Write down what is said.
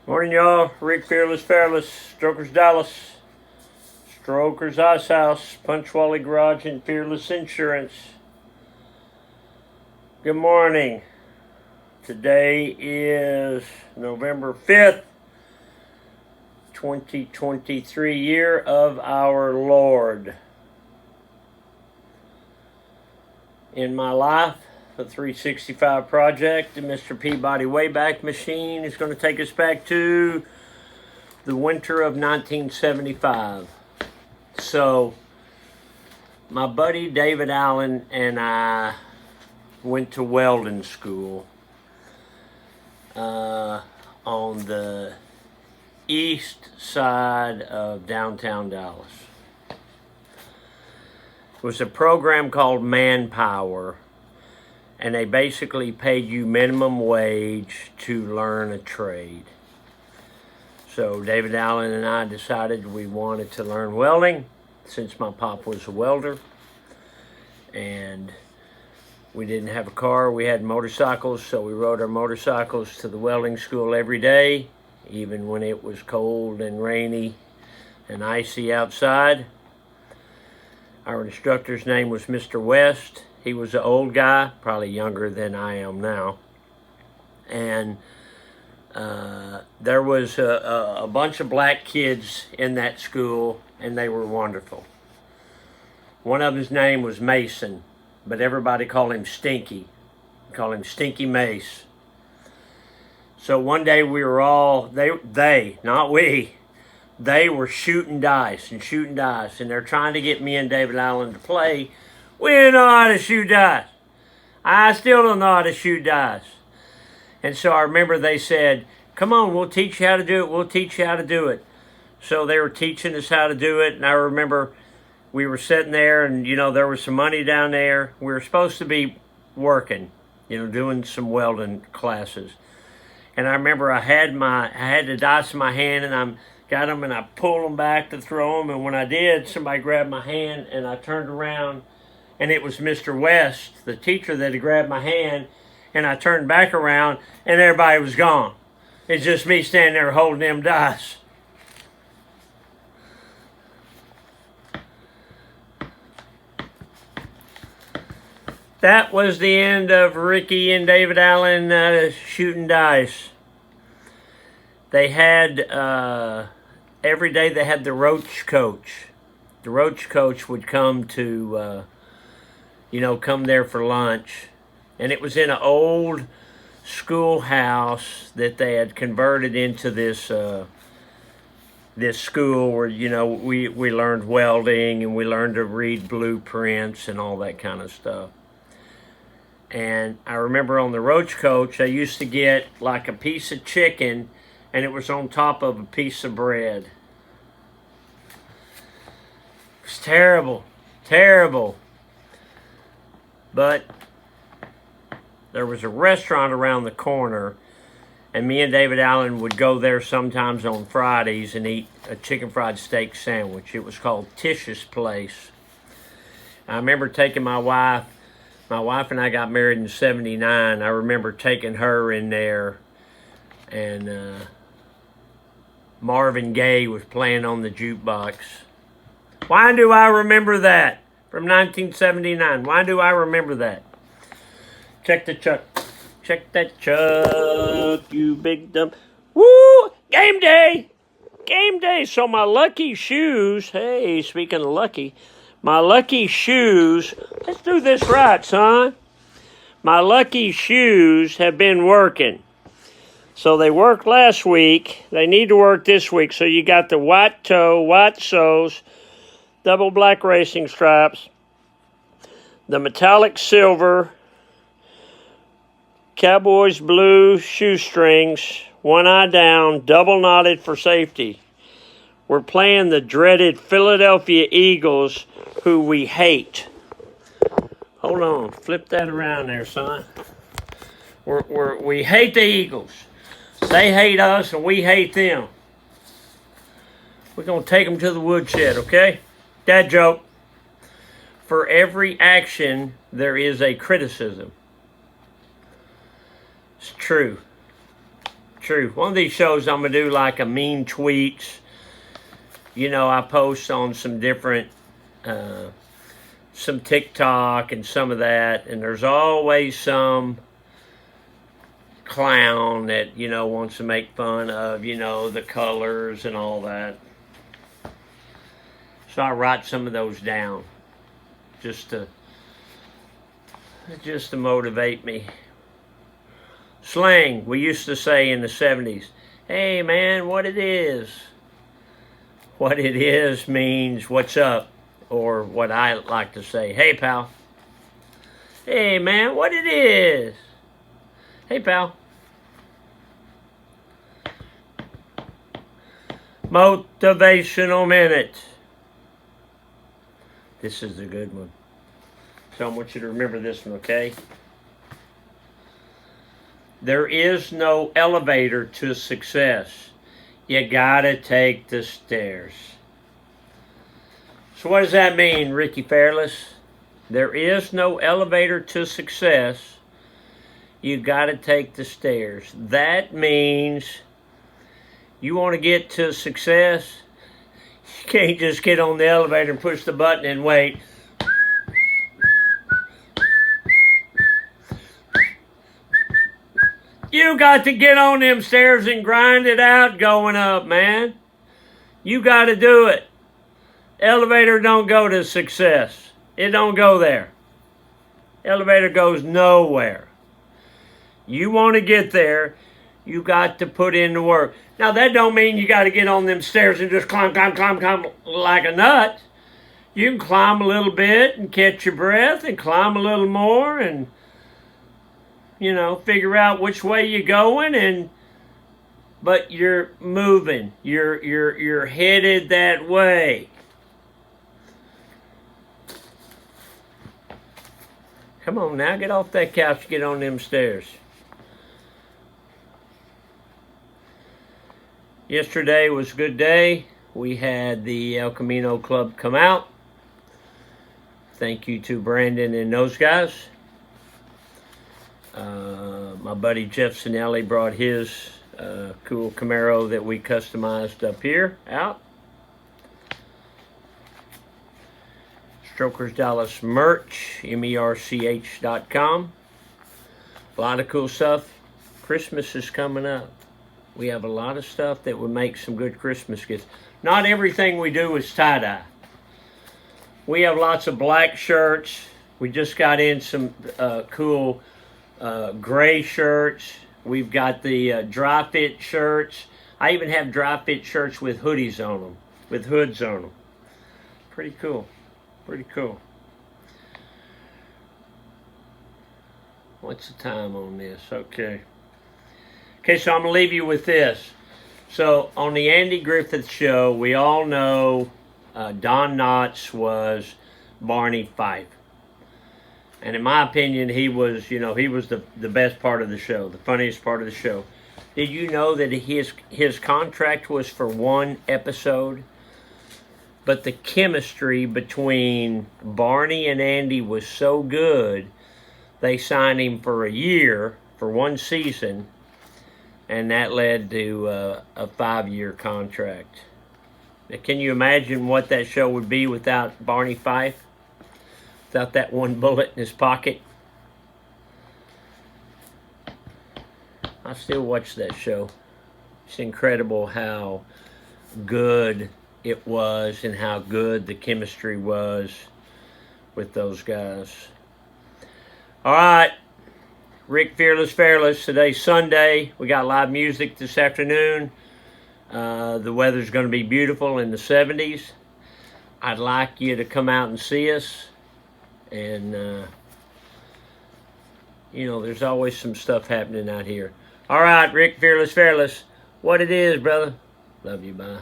Morning, y'all. Rick Fairless, Strokers Dallas, Strokers Ice House, Punch Wally Garage, and Fearless Insurance. Good morning. Today is November 5th, 2023, year of our Lord. In my life, the 365 Project, the Mr. Peabody Wayback Machine is going to take us back to the winter of 1975. So, my buddy David Allen and I went to welding school on the east side of downtown Dallas. It was a program called Manpower, and they basically paid you minimum wage to learn a trade. So David Allen and I decided we wanted to learn welding since my pop was a welder, and we didn't have a car. We had motorcycles, so we rode our motorcycles to the welding school every day, even when it was cold and rainy and icy outside. Our instructor's name was Mr. West. He was an old guy, probably younger than I am now. And there was a bunch of black kids in that school, and they were wonderful. One of his name was Mason, but everybody called him Stinky. Called him Stinky Mace. So one day we were all, they, not we, they were shooting dice, and they're trying to get me and David Allen to play. We didn't know how to shoot dice. I still don't know how to shoot dice. And so I remember they said, come on, we'll teach you how to do it. So they were teaching us how to do it, and I remember we were sitting there, and, there was some money down there. We were supposed to be working, doing some welding classes. And I remember I had the dice in my hand, and I got them, and I pulled them back to throw them. And when I did, somebody grabbed my hand, and I turned around, and it was Mr. West, the teacher, that had grabbed my hand. And I turned back around, and everybody was gone. It's just me standing there holding them dice. That was the end of Ricky and David Allen shooting dice. They had, every day they had the Roach Coach. The Roach Coach would come to, come there for lunch. And it was in an old schoolhouse that they had converted into this this school where, we learned welding, and we learned to read blueprints and all that kind of stuff. And I remember on the Roach Coach, I used to get like a piece of chicken, and it was on top of a piece of bread. It was terrible. But there was a restaurant around the corner, and me and David Allen would go there sometimes on Fridays and eat a chicken fried steak sandwich. It was called Tish's Place. I remember taking my wife and I got married in 79. I remember taking her in there, and Marvin Gaye was playing on the jukebox. Why do I remember that? From 1979. Why do I remember that? Check the chuck. Check that chuck, you big dumb. Woo! Game day! Game day! So my lucky shoes, hey, speaking of lucky, my lucky shoes, let's do this right, son. My lucky shoes have been working. So they worked last week. They need to work this week. So you got the white toe, white soles, double black racing stripes, the metallic silver, Cowboys blue shoestrings, one eye down, double knotted for safety. We're playing the dreaded Philadelphia Eagles, who we hate. Hold on, flip that around there, son. We hate the Eagles. They hate us, and we hate them. We're going to take them to the woodshed, okay? Dad joke. For every action, there is a criticism. It's true. true. One of these shows I'm going to do like a mean tweets. You know, I post on some different, some TikTok and some of that. And there's always some clown that, you know, wants to make fun of, you know, the colors and all that. So I write some of those down just to motivate me. Slang, we used to say in the 70s, hey man, what it is. What it is means what's up, or what I like to say, hey pal. Hey man, what it is. Hey pal. Motivational minute. This is a good one. So I want you to remember this one, okay? There is no elevator to success. You gotta take the stairs. So what does that mean, Ricky Fairless? There is no elevator to success. You gotta take the stairs. That means you want to get to success, you can't just get on the elevator and push the button and wait. You got to get on them stairs and grind it out going up, man. You got to do it. Elevator don't go to success. It don't go there. Elevator goes nowhere. You want to get there, you got to put in the work. Now, that don't mean you got to get on them stairs and just climb like a nut. You can climb a little bit and catch your breath and climb a little more and, you know, figure out which way you're going, but you're moving. You're headed that way. Come on now, get off that couch, get on them stairs. Yesterday was a good day. We had the El Camino Club come out. Thank you to Brandon and those guys. My buddy Jeff Sinelli brought his cool Camaro that we customized up here out. Strokers Dallas merch, merch.com. A lot of cool stuff. Christmas is coming up. We have a lot of stuff that would make some good Christmas gifts. Not everything we do is tie-dye. We have lots of black shirts. We just got in some cool gray shirts. We've got the dry fit shirts. I even have dry fit shirts with hoodies on them, with hoods on them. Pretty cool. Pretty cool. What's the time on this? Okay. Okay, so I'm going to leave you with this. So, on the Andy Griffith Show, we all know Don Knotts was Barney Fife. And in my opinion, he was, you know, he was the best part of the show, the funniest part of the show. Did you know that his contract was for one episode? But the chemistry between Barney and Andy was so good, they signed him for a year, for one season, and that led to a 5-year contract. Now, can you imagine what that show would be without Barney Fife? Without that one bullet in his pocket? I still watch that show. It's incredible how good it was and how good the chemistry was with those guys. All right. Rick Fairless. Today's Sunday. We got live music this afternoon. The weather's going to be beautiful in the 70s. I'd like you to come out and see us. And, you know, there's always some stuff happening out here. All right, Rick Fairless. What it is, brother. Love you, bye.